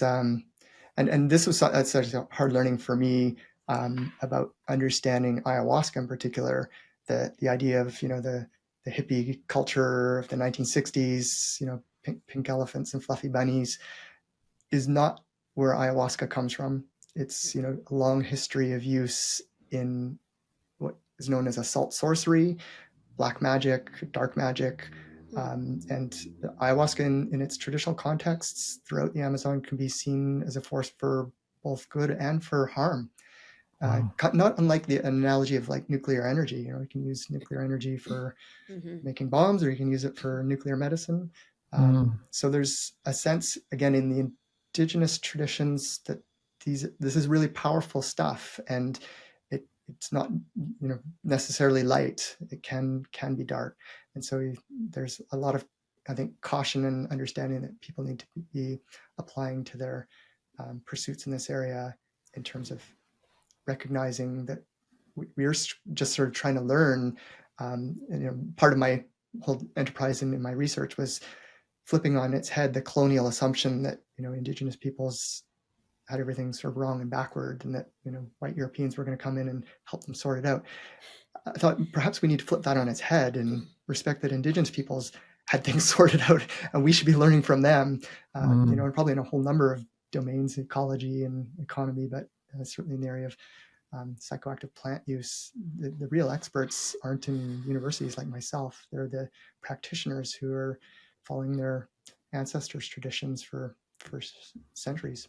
and this was such a hard learning for me, about understanding ayahuasca in particular. The idea of, the hippie culture of the 1960s, pink elephants and fluffy bunnies, is not where ayahuasca comes from. It's, a long history of use in what is known as occult sorcery, black magic, dark magic, and ayahuasca in its traditional contexts throughout the Amazon can be seen as a force for both good and for harm. Wow. Not unlike the analogy of like nuclear energy. You can use nuclear energy for Mm-hmm. making bombs, or you can use it for nuclear medicine. Mm. So there's a sense, again, in the indigenous traditions, that this is really powerful stuff, and it's not, necessarily light. It can be dark, and so there's a lot of, I think, caution and understanding that people need to be applying to their pursuits in this area, in terms of recognizing that we're just sort of trying to learn. And, part of my whole enterprise in my research was flipping on its head the colonial assumption that, indigenous peoples had everything sort of wrong and backward, and that, white Europeans were going to come in and help them sort it out. I thought perhaps we need to flip that on its head and respect that indigenous peoples had things sorted out, and we should be learning from them. Mm. And probably in a whole number of domains, ecology and economy, but certainly in the area of psychoactive plant use. The real experts aren't in universities like myself. They're the practitioners who are following their ancestors' traditions for centuries.